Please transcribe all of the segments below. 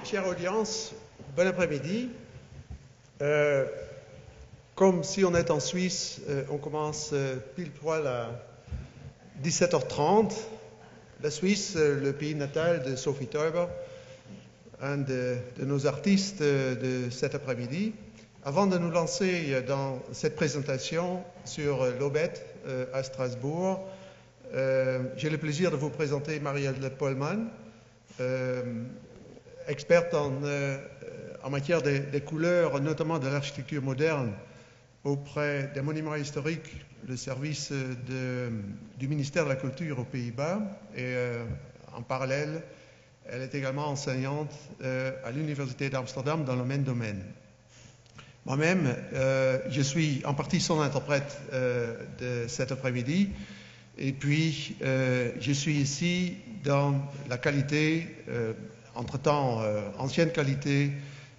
Chère audience, bon après-midi. Comme si on est en Suisse, on commence pile poil à 17h30. La Suisse, le pays natal de Sophie Teuber, un de nos artistes de cet après-midi. Avant de nous lancer dans cette présentation sur l'Aubette à Strasbourg, j'ai le plaisir de vous présenter Marielle Pollmann, experte en matière des couleurs, notamment de l'architecture moderne, auprès des monuments historiques, le service du ministère de la Culture aux Pays-Bas. Et en parallèle, elle est également enseignante à l'Université d'Amsterdam dans le même domaine. Moi-même, je suis en partie son interprète de cet après-midi. Et puis, je suis ici dans la qualité, entre-temps, ancienne qualité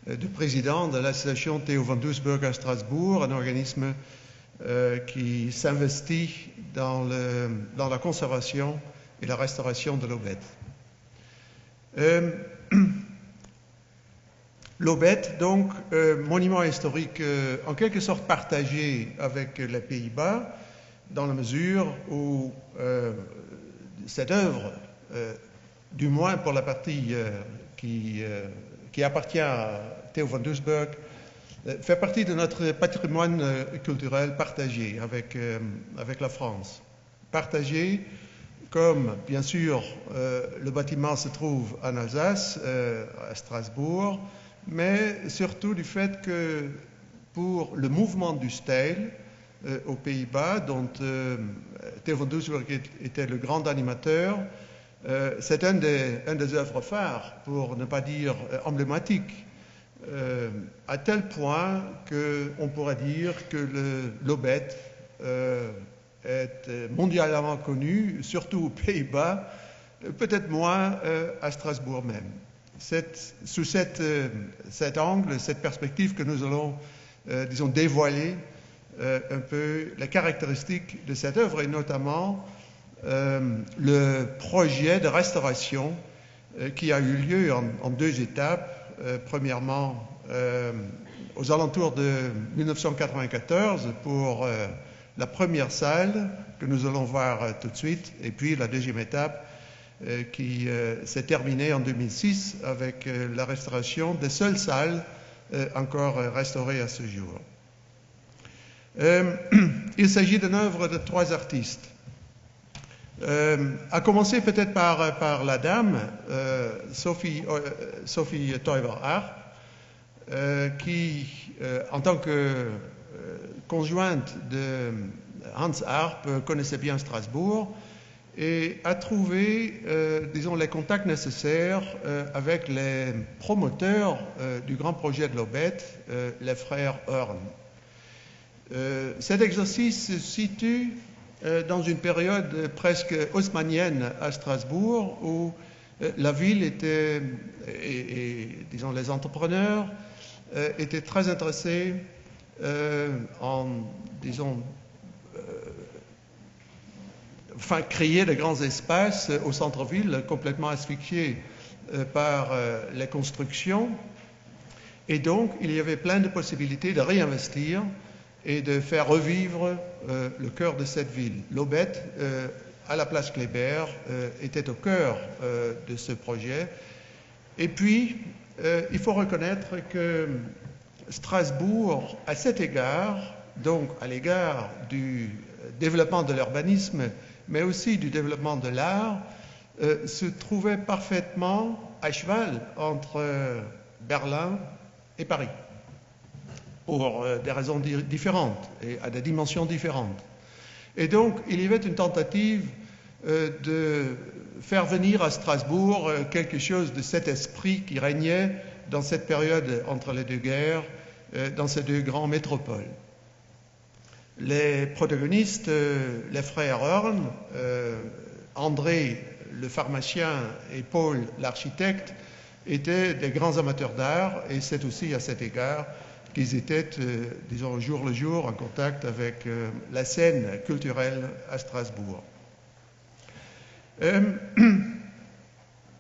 de président de l'association Theo van Doesburg à Strasbourg, un organisme qui s'investit dans la conservation et la restauration de l'Aubette. L'Aubette, donc, monument historique en quelque sorte partagé avec les Pays-Bas, dans la mesure où cette œuvre, du moins pour la partie qui appartient à Theo van Doesburg, fait partie de notre patrimoine culturel partagé avec la France. Partagé comme, bien sûr, le bâtiment se trouve en Alsace, à Strasbourg, mais surtout du fait que pour le mouvement du style aux Pays-Bas, dont Theo van Doesburg était le grand animateur, c'est un des œuvres phares, pour ne pas dire emblématique, à tel point qu'on pourrait dire que l'Aubette est mondialement connu, surtout aux Pays-Bas, peut-être moins à Strasbourg même. C'est sous cet angle, cette perspective que nous allons, disons, dévoiler un peu les caractéristiques de cette œuvre et notamment le projet de restauration qui a eu lieu en deux étapes. Premièrement, aux alentours de 1994 pour la première salle que nous allons voir tout de suite, et puis la deuxième étape qui s'est terminée en 2006 avec la restauration des seules salles encore restaurées à ce jour. Il s'agit d'une œuvre de trois artistes. À commencer peut-être par la dame, Sophie Teuber-Arp, qui, en tant que conjointe de Hans Arp, connaissait bien Strasbourg et a trouvé, disons, les contacts nécessaires avec les promoteurs du grand projet de l'Aubette, les frères Horn. Cet exercice se situe dans une période presque haussmannienne à Strasbourg où la ville était, disons, les entrepreneurs étaient très intéressés en, disons, créer de grands espaces au centre-ville complètement asphyxiés par les constructions. Et donc, il y avait plein de possibilités de réinvestir et de faire revivre le cœur de cette ville. L'Aubette, à la place Kléber, était au cœur de ce projet. Et puis, il faut reconnaître que Strasbourg, à cet égard, donc à l'égard du développement de l'urbanisme, mais aussi du développement de l'art, se trouvait parfaitement à cheval entre Berlin et Paris, pour des raisons différentes et à des dimensions différentes. Et donc, il y avait une tentative de faire venir à Strasbourg quelque chose de cet esprit qui régnait dans cette période entre les deux guerres, dans ces deux grandes métropoles. Les protagonistes, les frères Horn, André le pharmacien et Paul l'architecte, étaient des grands amateurs d'art et c'est aussi à cet égard qu'ils étaient, disons, au jour le jour en contact avec la scène culturelle à Strasbourg.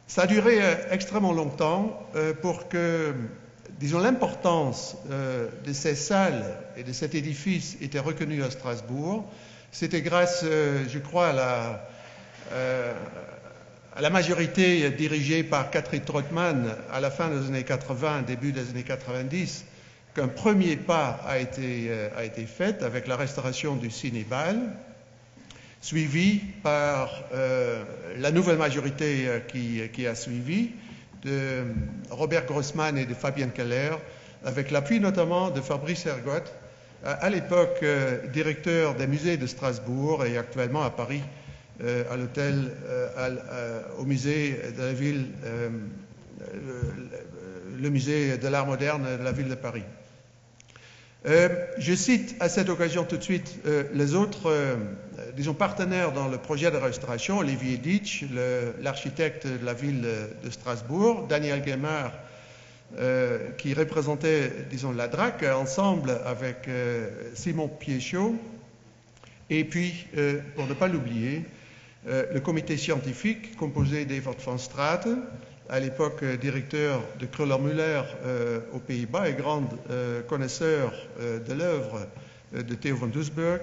Ça a duré extrêmement longtemps pour que, disons, l'importance de ces salles et de cet édifice était reconnue à Strasbourg. C'était grâce, je crois, à la majorité dirigée par Catherine Trottmann à la fin des années 80, début des années 90, qu'un premier pas a été fait avec la restauration du Cinébal, suivi par la nouvelle majorité qui a suivi, de Robert Grossman et de Fabien Keller, avec l'appui notamment de Fabrice Ergotte, à l'époque directeur des musées de Strasbourg et actuellement à Paris, à l'hôtel, au musée de la ville, le musée de l'art moderne de la ville de Paris. Je cite à cette occasion tout de suite les autres, disons, partenaires dans le projet de restauration: Olivier Ditsch, l'architecte de la ville de Strasbourg, Daniel Guémard, qui représentait, disons, la DRAC, ensemble avec Simon Piéchaud, et puis, pour ne pas l'oublier, le comité scientifique composé d'Evert van Straten, à l'époque directeur de Kröller-Müller aux Pays-Bas et grand connaisseur de l'œuvre de Theo van Doesburg,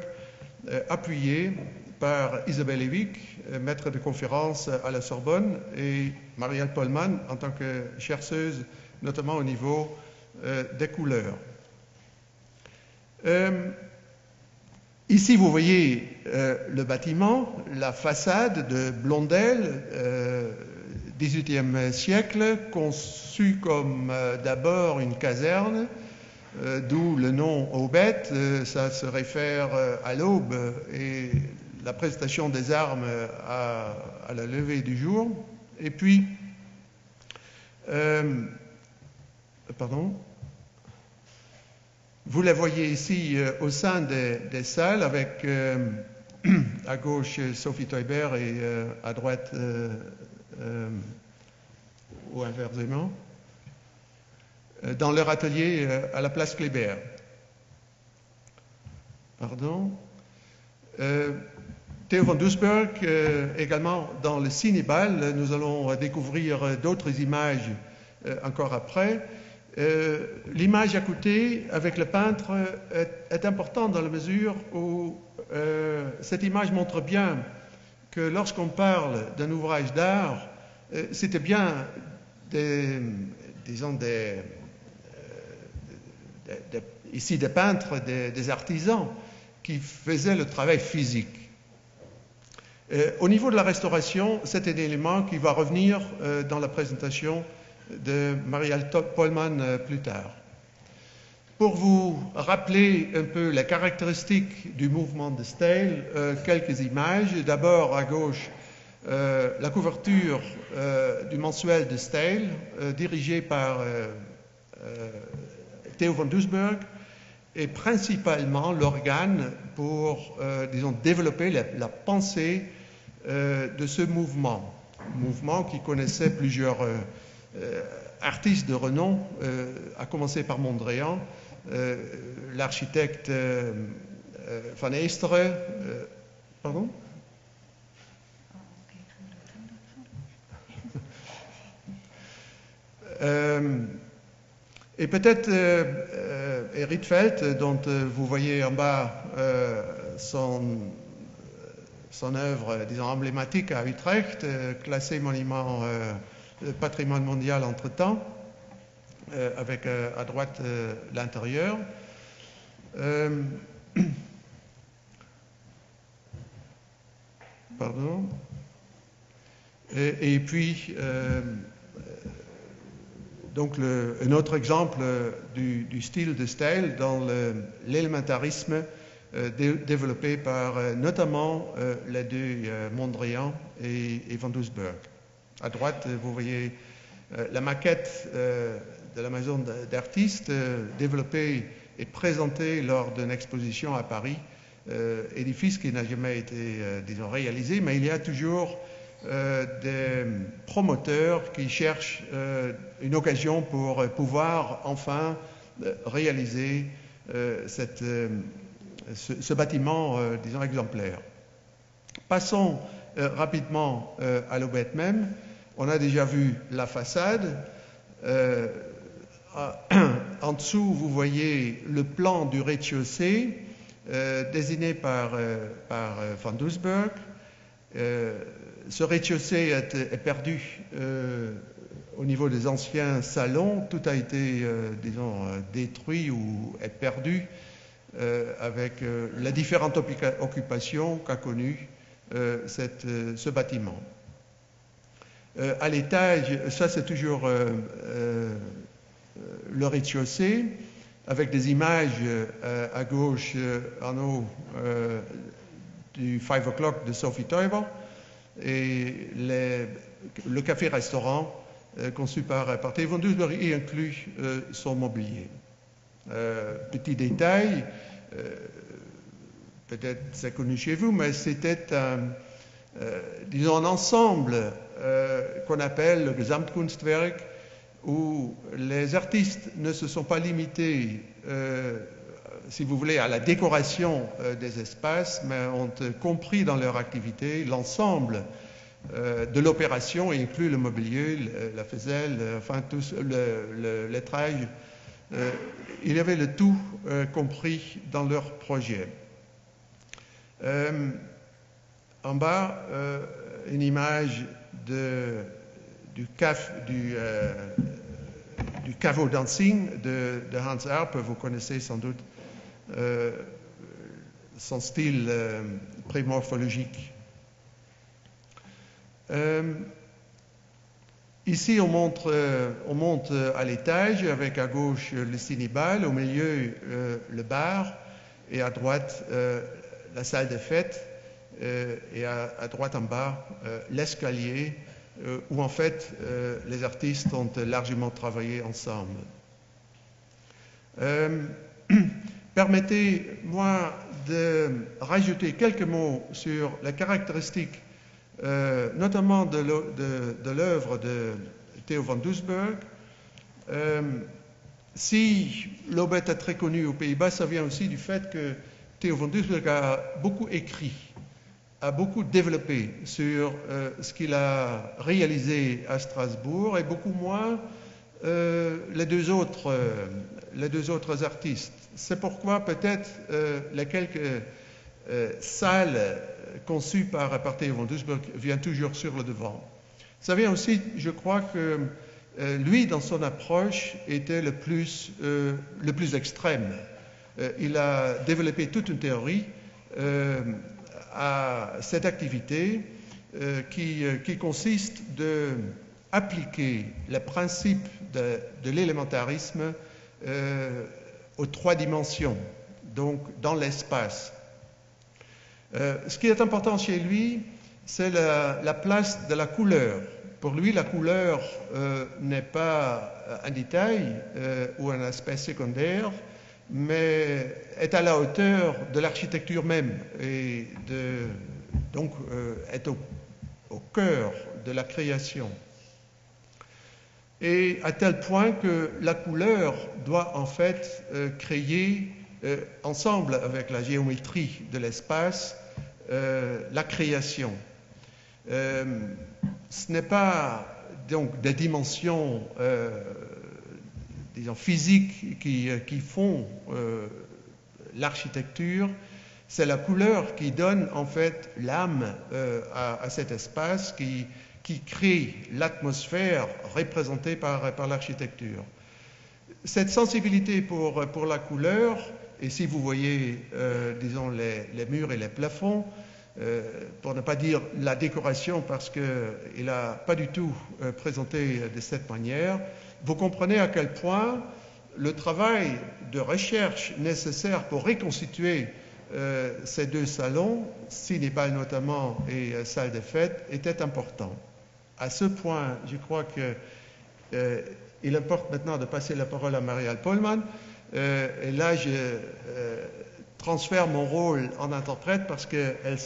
appuyé par Isabelle Ewick, maître de conférence à la Sorbonne, et Marielle Polman en tant que chercheuse, notamment au niveau des couleurs. Ici, vous voyez le bâtiment, la façade de Blondel, 18e siècle, conçu comme d'abord une caserne, d'où le nom Aubette. Ça se réfère à l'aube et la présentation des armes à la levée du jour. Et puis, vous les voyez ici au sein des salles, avec à gauche Sophie Teuber et à droite, ou inversement, dans leur atelier à la place Kléber. Theo van Doesburg, également dans le Cinébal. Nous allons découvrir d'autres images encore après. L'image à côté avec le peintre est importante dans la mesure où cette image montre bien que lorsqu'on parle d'un ouvrage d'art, c'était bien ici des peintres, des artisans qui faisaient le travail physique. Au niveau de la restauration, c'est un élément qui va revenir dans la présentation de Marielle Polman plus tard. Pour vous rappeler un peu les caractéristiques du mouvement de Staël, quelques images. D'abord, à gauche, la couverture du mensuel de Staël, dirigé par Theo van Doesburg, est principalement l'organe pour, disons, développer la pensée de ce mouvement qui connaissait plusieurs artistes de renom, à commencer par Mondrian, l'architecte Van Eesteren, pardon? Et peut-être Rietveld, dont vous voyez en bas son œuvre, disons, emblématique à Utrecht, classée monument patrimoine mondial entre-temps, avec à droite l'intérieur. Pardon. Et puis, donc un autre exemple du style de Staël dans l'élémentarisme développé par notamment les deux Mondrian et Van Doesburg. À droite, vous voyez la maquette de la maison d'artistes développée et présentée lors d'une exposition à Paris, édifice qui n'a jamais été, disons, réalisé, mais il y a toujours des promoteurs qui cherchent une occasion pour pouvoir enfin réaliser ce bâtiment, disons, exemplaire. Passons rapidement à l'Aubette même, On a déjà vu la façade. En dessous, vous voyez le plan du rez-de-chaussée désigné par Van Doesburg. Ce rez-de-chaussée est perdu au niveau des anciens salons. Tout a été, détruit ou est perdu avec les différentes occupations qu'a connues ce bâtiment. À l'étage, ça c'est toujours le rez-de-chaussée, avec des images à gauche en haut du 5 o'clock de Sophie Teuber et le café-restaurant conçu par Theo van Doesburg y inclut son mobilier. Petit détail, peut-être c'est connu chez vous, mais c'était un ensemble qu'on appelle le Gesamtkunstwerk, où les artistes ne se sont pas limités, si vous voulez, à la décoration des espaces, mais ont compris dans leur activité l'ensemble de l'opération, y inclut le mobilier, la faisselle, enfin tout le lettrage. Il y avait le tout compris dans leur projet. En bas, une image du caveau dancing de Hans Arp. Vous connaissez sans doute son style prémorphologique. Ici, on monte à l'étage avec à gauche le cinébal, au milieu le bar et à droite la salle des fêtes et à droite en bas l'escalier où en fait les artistes ont largement travaillé ensemble. Permettez-moi de rajouter quelques mots sur les caractéristiques notamment de l'œuvre de Theo van Doesburg. Si l'œuvre est très connue aux Pays-Bas, ça vient aussi du fait que Theo van Doesburg a beaucoup écrit, a beaucoup développé sur ce qu'il a réalisé à Strasbourg et beaucoup moins les deux autres artistes. C'est pourquoi peut-être les quelques salles conçues par Theo van Doesburg viennent toujours sur le devant. Ça vient aussi, je crois que lui, dans son approche, était le plus extrême. Il a développé toute une théorie à cette activité qui consiste d'appliquer les principes de l'élémentarisme aux trois dimensions, donc dans l'espace. Ce qui est important chez lui, c'est la place de la couleur. Pour lui, la couleur n'est pas un détail ou un aspect secondaire, mais est à la hauteur de l'architecture même et donc est au cœur de la création. Et à tel point que la couleur doit en fait créer, ensemble avec la géométrie de l'espace, la création. Ce n'est pas donc des dimensions disons physiques qui font l'architecture, c'est la couleur qui donne en fait l'âme à cet espace qui crée l'atmosphère représentée par l'architecture. Cette sensibilité pour la couleur, et si vous voyez, disons, les murs et les plafonds, pour ne pas dire la décoration, parce qu'il n'a pas du tout présenté de cette manière, vous comprenez à quel point le travail de recherche nécessaire pour reconstituer ces deux salons, cinébal notamment et salle des fêtes, était important. À ce point, je crois qu'il importe maintenant de passer la parole à Marielle Pohlmann. Et là, je transfère mon rôle en interprète parce qu'elle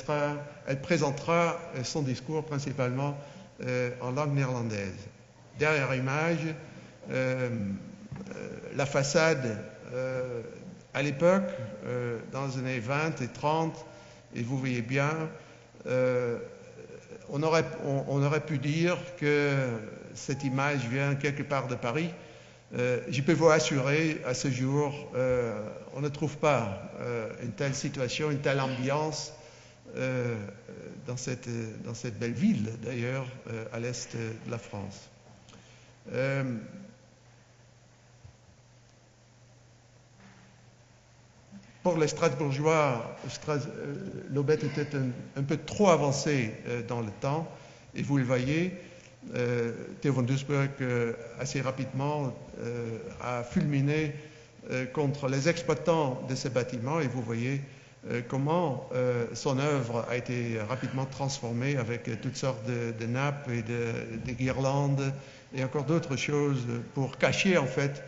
présentera son discours principalement en langue néerlandaise. Dernière image, la façade à l'époque, dans les années 20 et 30, et vous voyez bien, on aurait pu dire que cette image vient quelque part de Paris. Je peux vous assurer, à ce jour, on ne trouve pas une telle situation, une telle ambiance dans cette belle ville, d'ailleurs, à l'est de la France. Pour les Strasbourgeois, l'aubette était un peu trop avancée dans le temps, et vous le voyez, Theo van Doesburg assez rapidement a fulminé contre les exploitants de ces bâtiments, et vous voyez comment son œuvre a été rapidement transformée avec toutes sortes de nappes et de guirlandes et encore d'autres choses pour cacher en fait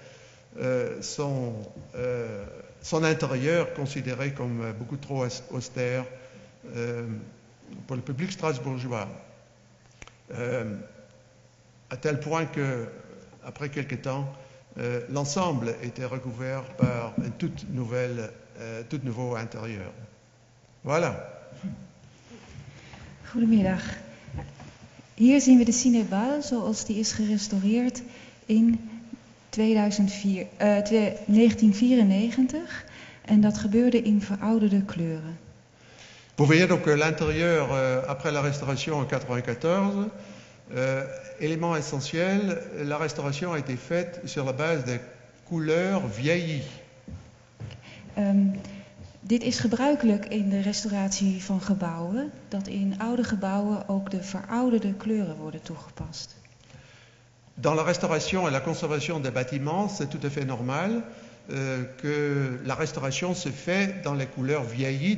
son intérieur considéré comme beaucoup trop austère pour le public strasbourgeois. À tel point que, après quelque temps, l'ensemble était recouvert par un tout nouveau intérieur. Voilà. Goedemiddag. Hier zien we de Cinébale zoals die is gerestaureerd in 1994 en dat gebeurde in verouderde kleuren. Vous voyez donc l'intérieur après la restauration en 1994. Élément essentiel, la restauration a été faite sur la base des couleurs vieillies. Dit is gebruikelijk in de restauratie van gebouwen, dat in oude gebouwen ook de verouderde kleuren worden toegepast. Dans la restauration et la conservation des bâtiments, c'est tout à fait normal que la restauration se fait dans les couleurs vieillies,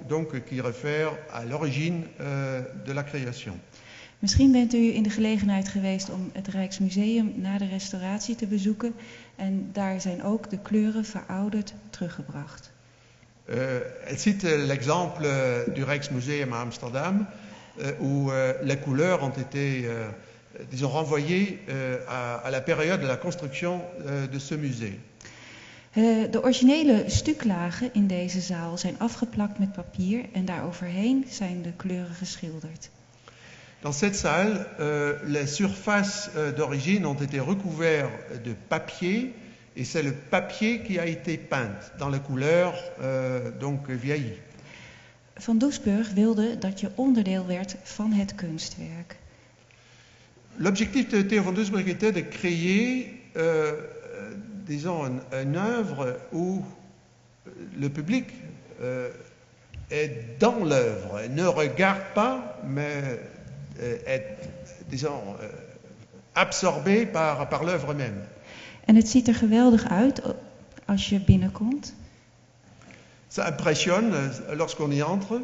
donc qui réfèrent à l'origine de la création. Misschien bent u in de gelegenheid geweest om het Rijksmuseum na de restauratie te bezoeken en daar zijn ook de kleuren verouderd teruggebracht. Elle cite l'exemple du Rijksmuseum à Amsterdam, où les couleurs ont été, disons, renvoyées à la période de la construction de ce musée. De originele stuklagen in deze zaal zijn afgeplakt met papier en daaroverheen zijn de kleuren geschilderd. Dans cette salle, les surfaces d'origine ont été recouvertes de papier et c'est le papier qui a été peint dans les couleurs donc vieillies. Van Doesburg wilde dat je onderdeel werd van het kunstwerk. L'objectif de Theo van Doesburg était de créer, disons, une œuvre où le public est dans l'œuvre, ne regarde pas, mais est, disons, absorbé par l'œuvre même. En het ziet er geweldig uit als je binnenkomt. Ça impressionne lorsqu'on y entre.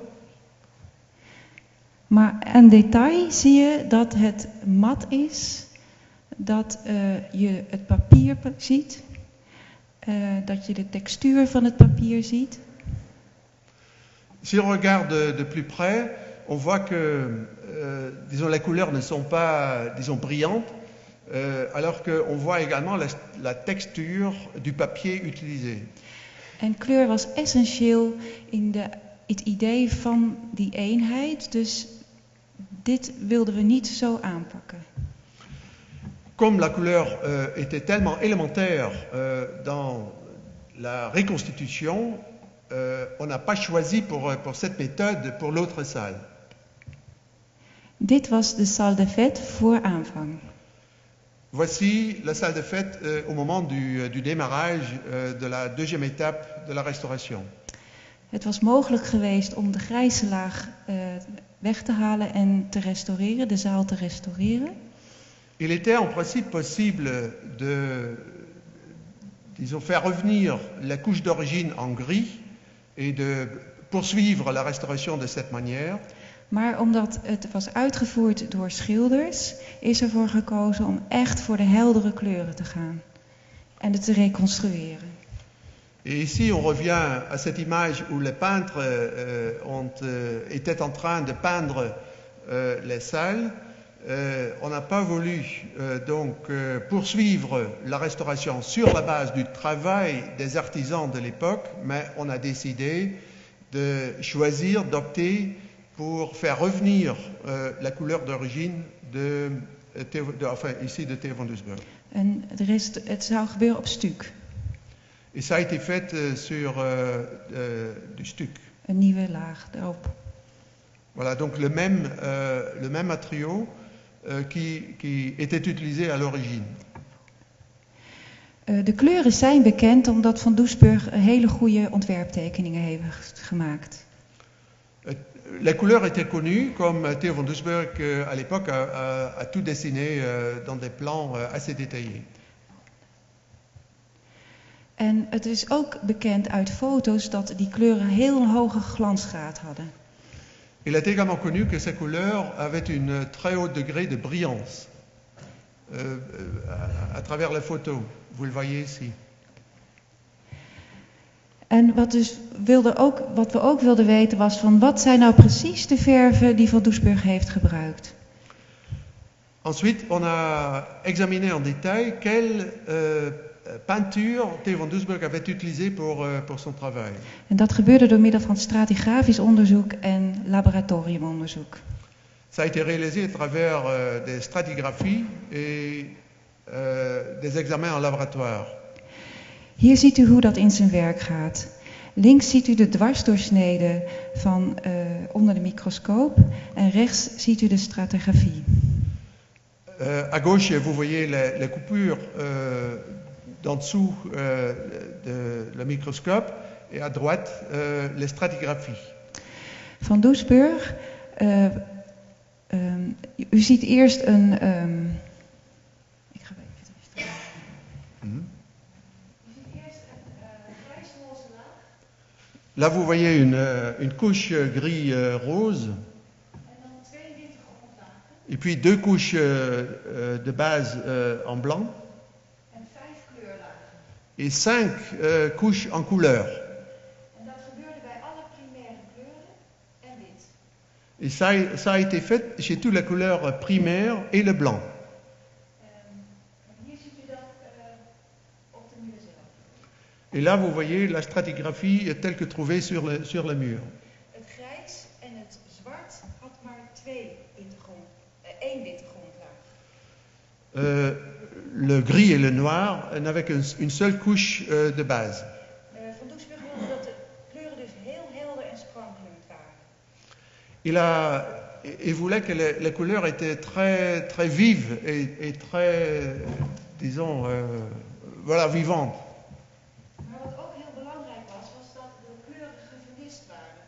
Maar aan detail zie je dat het mat is, dat je het papier ziet, dat je de textuur van het papier ziet. Si on regarde de plus près, on voit que, disons, les couleurs ne sont pas, disons, brillantes, alors qu'on voit également la texture du papier utilisé. En kleur was essentieel in het idee van die eenheid, dus dit wilden we niet zo aanpakken. Comme la couleur était tellement élémentaire dans la reconstitution, on n'a pas choisi pour cette méthode pour l'autre salle. Dit was de salle de fête voor aanvang. Voici la salle de fête au moment du démarrage de la deuxième étape de la restauration. Het was mogelijk geweest om de grijze laag weg te halen en te restaureren, de zaal te restaureren. Il était en principe possible de, disons, faire revenir la couche d'origine en gris et de poursuivre la restauration de cette manière. Maar omdat het was uitgevoerd door schilders, is ervoor gekozen om echt voor de heldere kleuren te gaan en het te reconstrueren. Et ici, on revient à cette image où les peintres étaient en train de peindre les salles. On n'a pas voulu donc poursuivre la restauration sur la base du travail des artisans de l'époque, mais on a décidé de choisir, d'opter pour faire revenir la couleur d'origine ici de Theo van Doesburg. En het zou gebeuren op stuk. Et ça a été fait sur du stuc. Een nieuwe laag erop. Voilà, donc le même matériau qui était utilisé à l'origine. De kleuren zijn bekend omdat Van Doesburg hele goede ontwerptekeningen heeft gemaakt. La couleur était connue, comme Theo van Doesburg à l'époque a tout dessiné dans des plans assez détaillés. En het is ook bekend uit foto's dat die kleuren heel hoge glansgraad hadden. Il est également connu que ces couleurs avaient une très haut degré de brillance à travers les photos. Vous le voyez ici. En wat we ook wilden weten was van wat zijn nou precies de verven die Van Doesburg heeft gebruikt. Ensuite, on a examiné en détail quelle peinture Theo van Doesburg avait utilisée pour son travail. En dat gebeurde door middel van stratigrafisch onderzoek en laboratoriumonderzoek. Ça a été réalisé à travers des stratigraphies et des examens en laboratoire. Hier ziet u hoe dat in zijn werk gaat. Links ziet u de dwarsdoorsnede van onder de microscoop en rechts ziet u de stratigrafie. À gauche, vous voyez les coupures d'en dessous de le microscope et à droite les stratigraphies. Van Doesburg, u ziet eerst een... ik ga even terug. U ziet eerst een grijs-roze laag. Là, vous voyez une couche gris-rose. Et puis 2 couches de base en blanc. Et 5 couches en couleur. Et ça a été fait chez toutes les couleurs primaires et le blanc. Et là, vous voyez la stratigraphie telle que trouvée sur le mur. Het grijs en het zwart had maar 2 in de grond, 1 witte grondlaag. Le gris et le noir n'avaient qu'une seule couche de base. Van Doesburg wilde dat de kleuren dus heel helder en sprankelend waren. Il voulait que les couleurs étaient très, très vives et très, disons, voilà, vivantes. Maar wat ook heel belangrijk was dat de kleuren gevernist waren.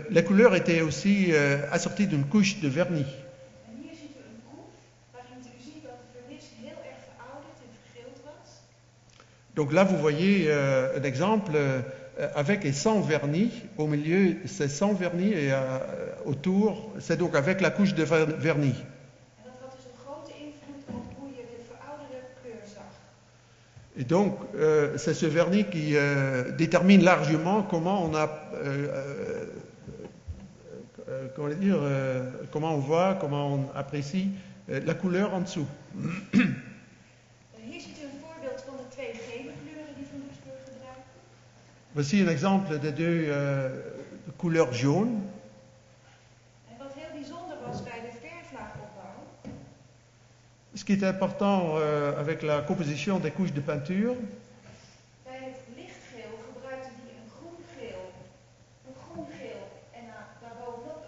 Les couleurs étaient aussi assorties d'une couche de vernis. En hier ziet u een proef waarin u ziet dat de vernis heel erg verouderd en vergeeld was. Donc là, vous voyez un exemple avec et sans vernis. Au milieu, c'est sans vernis et autour, c'est donc avec la couche de vernis. En dat had dus een grote invloed op hoe je de verouderde kleur zag. Et donc, c'est ce vernis qui détermine largement comment on a, comment on voit, comment on apprécie la couleur en dessous. Hier ziet u een voorbeeld van de 2 gele kleuren die Van Doesburg gebruikte. Voici un exemple des 2 couleurs jaunes. En wat heel bijzonder was bij de verflaagopbouw. Ce qui est important avec la composition des couches de peinture, bij het lichtgeel gebruikte hij een groengeel en daarbovenop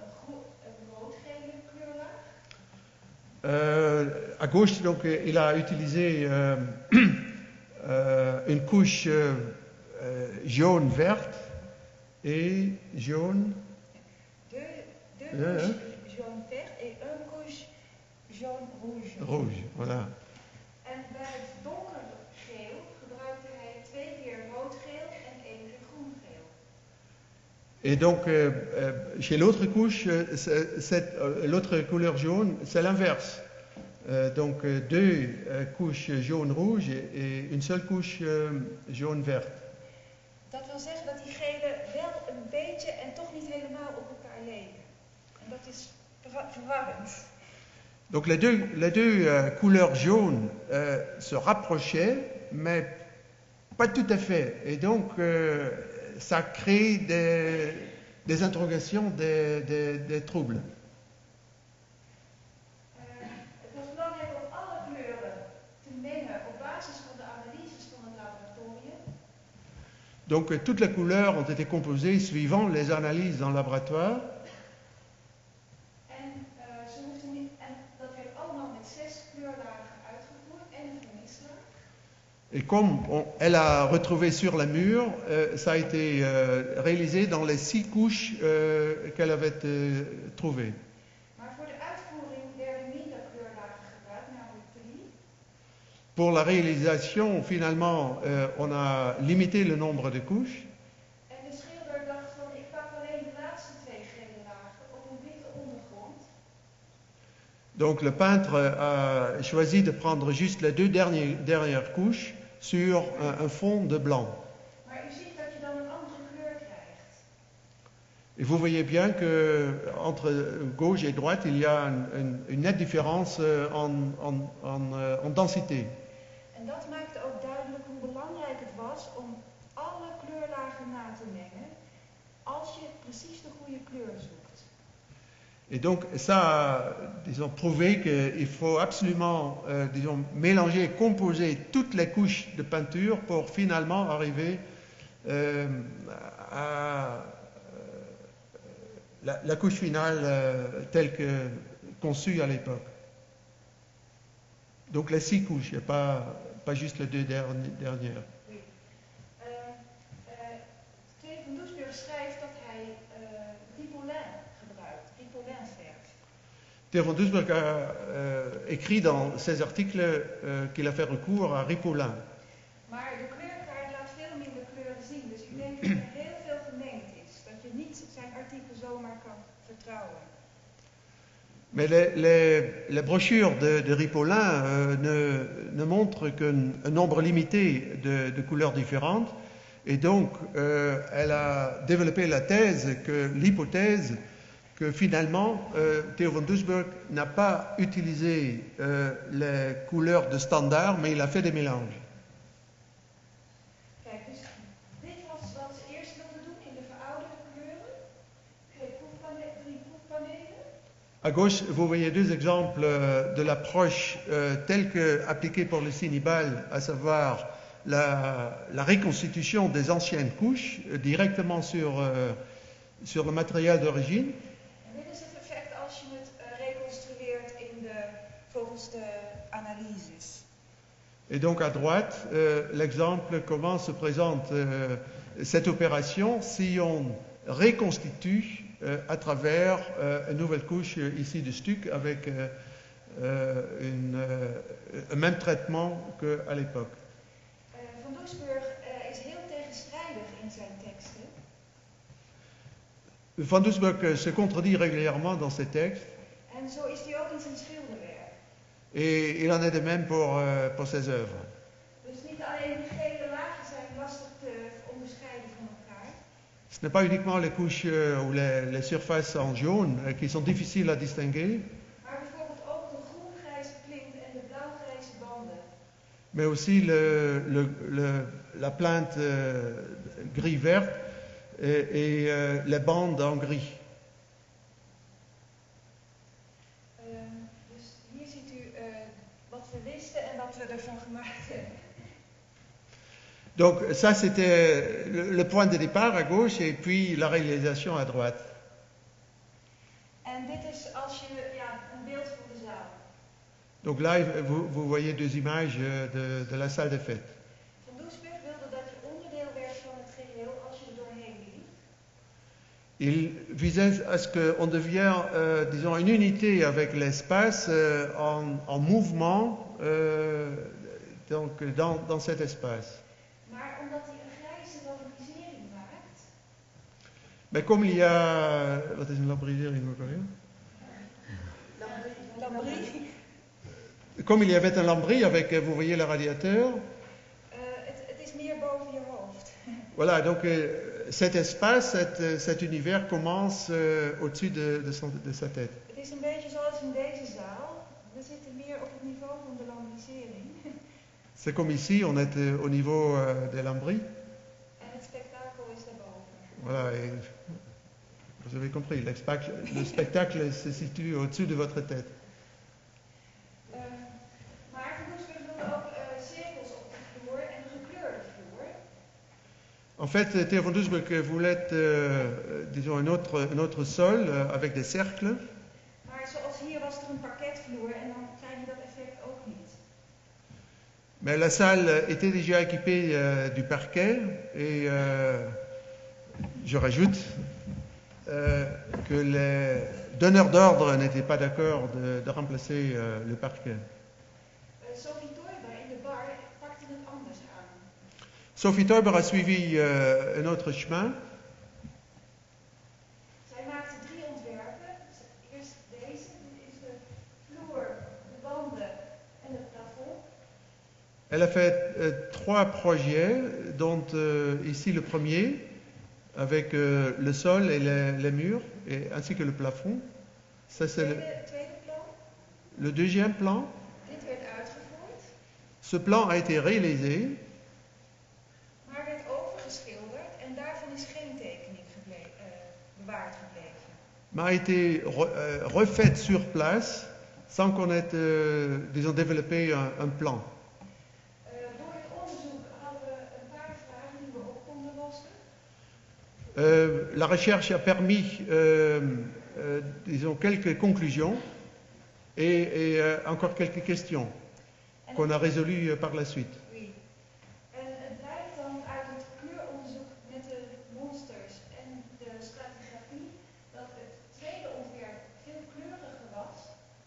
een roodgele kleurlaag. À gauche, donc, il a utilisé une couche jaune-verte et jaune. Deux couches jaune-vert et une couche jaune-rouge. Rouge, voilà. En bij het donkergeel gebruikte hij 2 keer roodgeel en 1 keer groengeel. Et donc, chez l'autre couche, l'autre couleur jaune, c'est l'inverse. Donc, 2 couches jaune-rouge et une seule couche jaune-verte. Dat wil zeggen dat die gele wel een beetje en toch niet helemaal op elkaar leken. En dat is verwarrend. Donc, les deux couleurs jaunes se rapprochaient, mais pas tout à fait. Et donc, ça crée des interrogations, des troubles. Het was belangrijk om alle kleuren te mengen op basis van de analyses van het laboratorium. Donc toutes les couleurs ont été composées suivant les analyses dans le laboratoire. En dat werd allemaal met 6 kleurlagen uitgevoerd en een vermisselaar. Et comme elle a retrouvé sur la mur, ça a été réalisé dans les 6 couches qu'elle avait trouvées. Maar voor de uitvoering werden minder kleurlagen gebruikt, namelijk 3. Pour la réalisation, finalement, on a limité le nombre de couches. En de schilder dacht van, ik pak alleen de laatste 2 gele lagen op een witte ondergrond. Donc le peintre a choisi de prendre juste les 2 dernières couches sur un fond de blanc. Maar u ziet dat je dan een andere kleur krijgt. Et vous voyez bien que entre gauche et droite, il y a une nette différence en densité. En dat maakte ook duidelijk hoe belangrijk het was om alle kleurlagen na te mengen als je precies de goede kleur zoekt. Et donc ça a, disons, prouvé qu'il faut absolument, disons, mélanger et composer toutes les couches de peinture pour finalement arriver à la couche finale telle que conçue à l'époque. Donc les 6 couches, et pas juste les 2 dernières. Oui. Theo van Doesburg schrijft dat hij Ripollin gebruikt, Ripollin-verf. Theo van Doesburg a écrit dans ses articles qu'il a fait recours à Ripollin. Maar de kleurkaart laat veel minder kleuren zien, dus ik denk dat er heel veel gemengd is. Dat je niet zijn artikel zomaar kan vertrouwen. Mais les brochures de Ripollin ne montrent qu'un nombre limité de couleurs différentes. Et donc, elle a développé l'hypothèse que finalement, Theo van Doesburg n'a pas utilisé les couleurs de standard, mais il a fait des mélanges. Kijk, dus dit was wat ze eerst wilden doen in de verouderde kleuren. 3 proefpanelen. À gauche, vous voyez 2 exemples de l'approche telle qu'appliquée pour le Cinnibal, à savoir la reconstitution des anciennes couches directement sur le matériel d'origine. En dit is het effect als je het reconstrueert volgens de analyses. Et donc à droite, l'exemple comment se présente cette opération si on reconstitue à travers une nouvelle couche ici de stuc avec un même traitement qu'à l'époque. Van Doesburg is heel tegenstrijdig in zijn teksten. Van Doesburg se contredit régulièrement dans ses textes. En zo is hij ook in zijn schilderwerk. Et il en est de même pour ses œuvres. Dus niet alleen de gele lagen zijn lastig te onderscheiden van elkaar. Ce n'est pas uniquement les couches ou les surfaces en jaune qui sont difficiles à distinguer, Maar bijvoorbeeld ook de groen-grijze plint en de blauw-grijze banden. mais aussi la plinthe gris-verte et les bandes en gris. Dus hier ziet u wat we wisten en wat we ervan gemaakt hebben. Donc ça c'était le point de départ à gauche et puis la réalisation à droite. En dit is als je een beeld van de zaal. Donc là vous voyez 2 images de la salle des fêtes. Van Doesburg wilde dat je onderdeel werd van het geheel als je er doorheen liep. Il visait à ce qu'on devienne, disons, une unité avec l'espace en mouvement donc dans cet espace. Maar omdat hij een grijze lambrisering maakt. Mais comme il y a... Wat is een lambrisering ook alweer? Lambris. Comme il y avait un lambris avec, vous voyez le radiateur. Het is meer boven je hoofd. Voilà, donc cet espace, cet univers commence au-dessus de sa tête. Het is een beetje zoals in deze zaal. We zitten meer op het niveau van de lambrisering. C'est comme ici, on est au niveau des lambris. En het spektakel is daarboven. Voilà. Vous avez compris, le spectacle se situe au-dessus de votre tête. Maar Van Doesburg wilde ook cirkels op de vloer en een gekleurde vloer. En fait, Theo van Doesburg voulait, disons, un autre sol avec des cercles. Maar zoals hier was er een parketvloer en dan krijg je dat effect ook niet. Mais la salle était déjà équipée du parquet et je rajoute que les donneurs d'ordre n'étaient pas d'accord de remplacer le parquet. Sophie Teuber in de bar pakte het anders aan. Sophie Teuber a suivi un autre chemin. Zij maakte 3 ontwerpen. Eerst deze, dit is de vloer, de wanden en het plafond. Elle a fait 3 projets, dont ici le premier, avec le sol et les murs, ainsi que le plafond. Ça, c'est Tweede plan. le deuxième plan. Dit werd uitgevoerd, Ce plan a été réalisé, maar werd overgeschilderd en daarvan is geen tekening bewaard gebleven. mais a été refait sur place sans qu'on ait, disons, développé un plan. Door het onderzoek hadden we een paar vragen die we op konden lossen. La recherche a permis, disons, quelques conclusions et encore quelques questions qu'on a résolues par la suite. Oui. En het blijkt dan uit het kleuronderzoek met de monsters en de stratigrafie dat het tweede ontwerp veel kleuriger was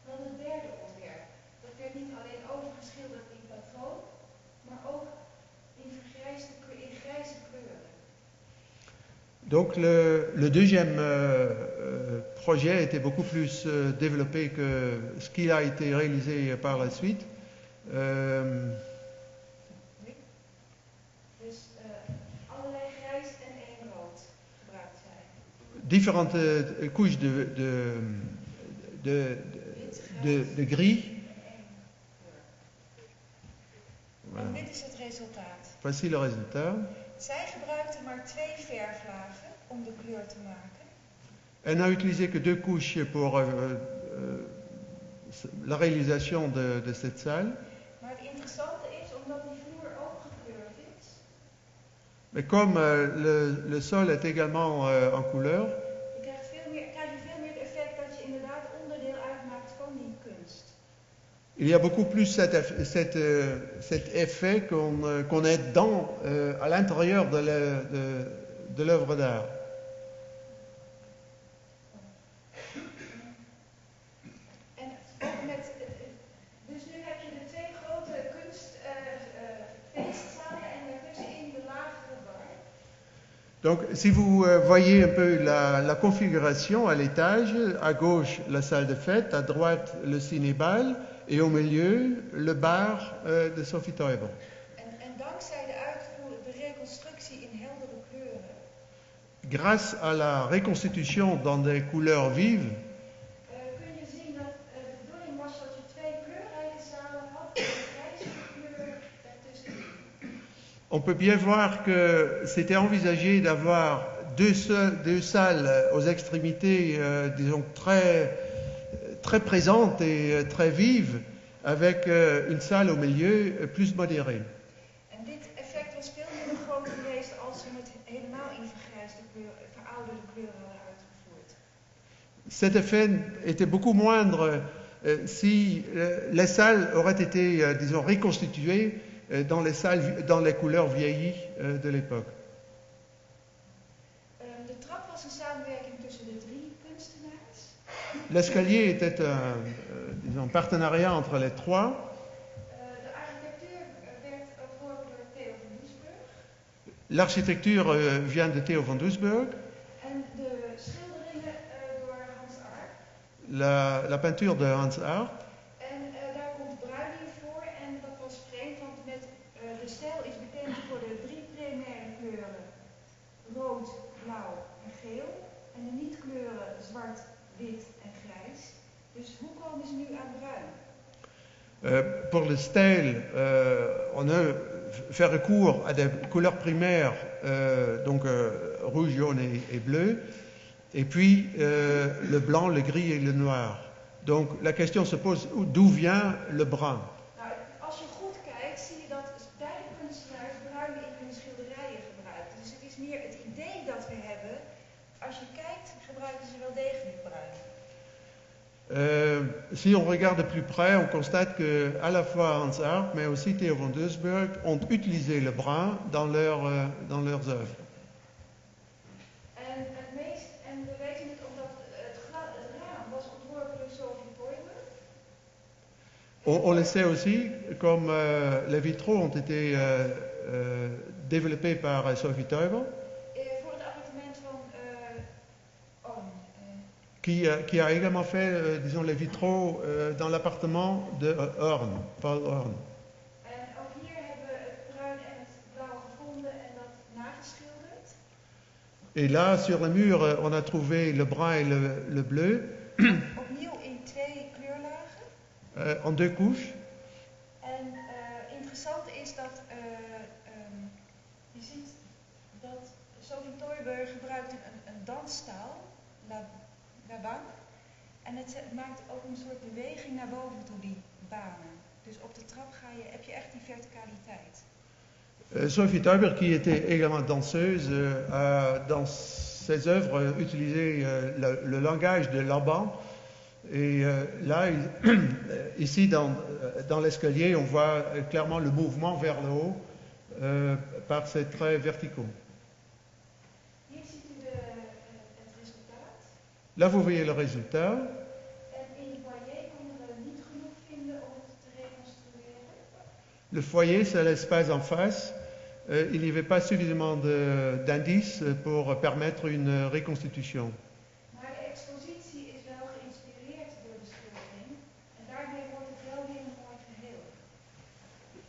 dan het derde ontwerp. Dat werd niet alleen overgeschilderd in patroon, maar ook in grijze kleuren. Donc le deuxième projet était beaucoup plus développé que ce qui a été réalisé par la suite. Dus allerlei grijs en één rood gebruikt zij. Différentes couches de gris. Voilà. En dit is het resultaat. Voici le résultat. Zij gebruikte maar 2 verflagen om de kleur te maken. Elle n'a utilisé que 2 couches pour la réalisation de cette salle. Maar het interessante is, omdat die vloer ook gekleurd is, Mais comme le sol est également en couleur, krijg je veel meer het effect dat je inderdaad onderdeel uitmaakt van die kunst. il y a beaucoup plus cet effet qu'on est à l'intérieur de l'œuvre d'art. Dus nu heb je de 2 grote kunstfeestzalen en daartussenin de lagere bar. Donc, si vous voyez un peu la configuration à l'étage, à gauche la salle de fête, à droite le cinébal et au milieu le bar de Sophie Teuber. En dankzij de reconstructie in heldere kleuren, Grâce à la reconstitution dans des couleurs vives, kun je zien dat de bedoeling was dat je 2 kleurrijke zalen had en een grijze kleur ertussenin. on peut bien voir que c'était envisagé d'avoir deux salles aux extrémités, disons, très présentes et très vives, avec une salle au milieu plus modérée. En dit effect was veel minder groot geweest als we het helemaal in verouderde kleuren hadden uitgevoerd. Cet effet était beaucoup moindre si les salles auraient été, disons, reconstituées dans les couleurs vieillies de l'époque. De trap was een samenwerking tussen de 3 kunstenaars. L'escalier était disons, un partenariat entre les 3. De architectuur werd ontworpen door Theo van Doesburg. L'architecture vient de Theo van Doesburg. En de schilderingen door Hans Arp. La peinture de Hans Arp. En daar komt bruining voor en dat was vreemd, want de stijl is bekend voor de 3 primaire kleuren. Rood, blauw en geel. En de niet-kleuren zwart, wit en grijs. Dus hoe komen ze nu aan bruin? Pour le style, on a fait recours à des couleurs primaires, donc rouge, jaune et bleu. et puis le blanc, le gris et le noir. Donc la question se pose, d'où vient le brun? Nou, als je goed kijkt, zie je dat beide kunstenaars bruin in hun schilderijen gebruiken. Dus het is meer het idee dat we hebben. Als je kijkt, gebruiken ze wel degelijk bruin. Si on regarde de plus près, on constate que à la fois Hans Arp, mais aussi Theo van Doesburg ont utilisé le brun dans leurs œuvres. En we weten het omdat het raam was ontworpen door Sophie Teuber. On le sait aussi, comme les vitraux ont été développés par Sophie Teuber, Voor het appartement van qui a également fait, disons, les vitraux dans l'appartement de Paul Horn. En ook hier hebben we het bruin en het blauw gevonden en dat nageschilderd. Et là, sur le mur, on a trouvé le brun et le bleu Opnieuw in 2 kleurlagen. en 2 couches. En interessant is dat je ziet dat Sophie Teuber gebruikt een dansstaal, la bang. En het maakt ook een soort beweging naar boven toe, die banen. Dus op de trap heb je echt die verticaliteit. Sophie Teuber, qui était également danseuse, a dans ses œuvres utilisé le langage de Laban. Et là, ici, dans l'escalier, on voit clairement le mouvement vers le haut par ces traits verticaux. Hier ziet u het resultaat. Là, vous voyez le résultat. En in het foyer konden we niet genoeg vinden om het te reconstrueren. Le foyer, c'est l'espace en face. Il n'y avait pas suffisamment d'indices pour permettre une reconstitution. Maar de expositie is wel geïnspireerd door de schildering. En daarmee wordt het wel weer een mooi geheel.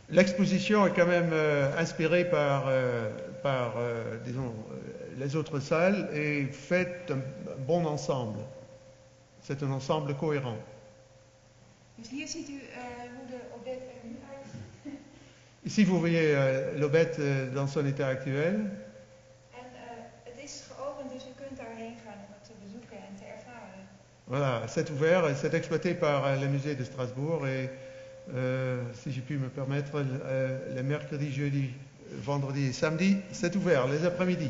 L'exposition est quand même inspirée par disons, les autres salles et fait un bon ensemble. C'est un ensemble cohérent. Dus hier ziet u hoe de object er nu uitziet. Ici, vous voyez l'Aubette dans son état actuel. En het is geopend, dus u kunt daarheen gaan om het te bezoeken en te ervaren. Voilà, c'est ouvert, c'est exploité par le musée de Strasbourg et, si j'ai pu me permettre, les mercredis, jeudi, vendredi et samedi, c'est ouvert, les après-midi.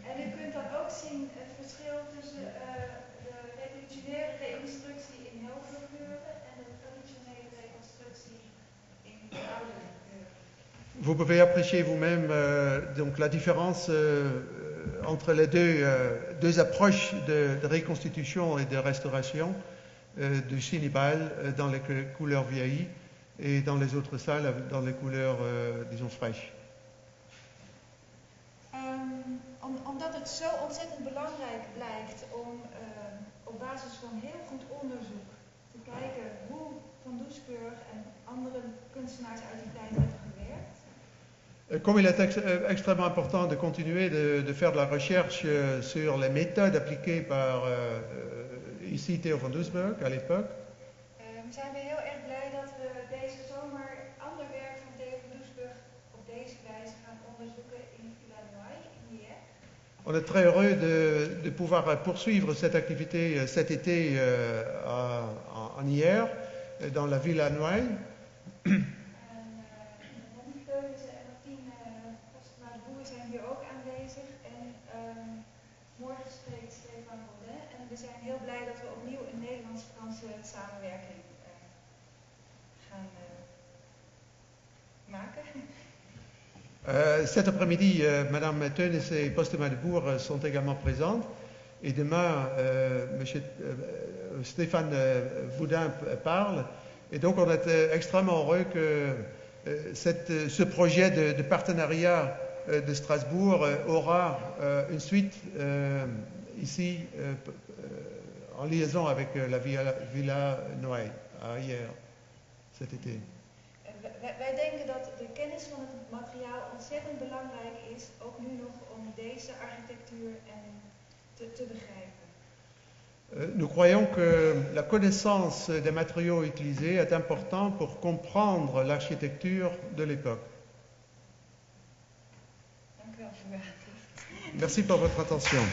En u kunt dan ook zien het verschil tussen de revolutionaire reconstructie in heldere kleuren en de traditionele reconstructie in oudere kleuren. Vous pouvez apprécier vous-même donc la différence entre les deux approches de reconstitution et de restauration du Cinébal dans les couleurs vieillies et dans les autres salles dans les couleurs, disons, fraîches. Omdat het zo ontzettend belangrijk blijkt om op basis van heel goed onderzoek te kijken hoe Van Doesburg en andere kunstenaars uit die tijd hebben gewerkt. Comme il est extrêmement important de continuer de faire de la recherche sur les méthodes appliquées par ici Theo van Doesburg à l'époque, Zijn we heel erg blij dat we deze zomer ander werk van Theo van Doesburg op deze wijze gaan onderzoeken in Villa Noailles in Dieppe. on est très heureux de pouvoir poursuivre cette activité cet été en Hyères, dans la Villa Noailles. Ronnie Teunissen en Martine Postma de Boer zijn hier ook aanwezig. En morgen spreekt Stefan Baudin. En we zijn heel blij dat we opnieuw een Nederlands-Franse samenwerking gaan maken. Cet après-midi, Madame Teunissen et Postma de Boer sont également présentes. Et demain, Monsieur Stéphane Boudin parle. Et donc, on est extrêmement heureux que ce projet de partenariat de Strasbourg aura une suite ici en liaison avec la Villa Noailles à Hyères cet été. Wij denken dat de kennis van het materiaal ontzettend belangrijk is, ook nu nog om deze architectuur te begrijpen. Nous croyons que la connaissance des matériaux utilisés est importante pour comprendre l'architecture de l'époque. Dank u wel voor uw aandacht. Merci pour votre attention.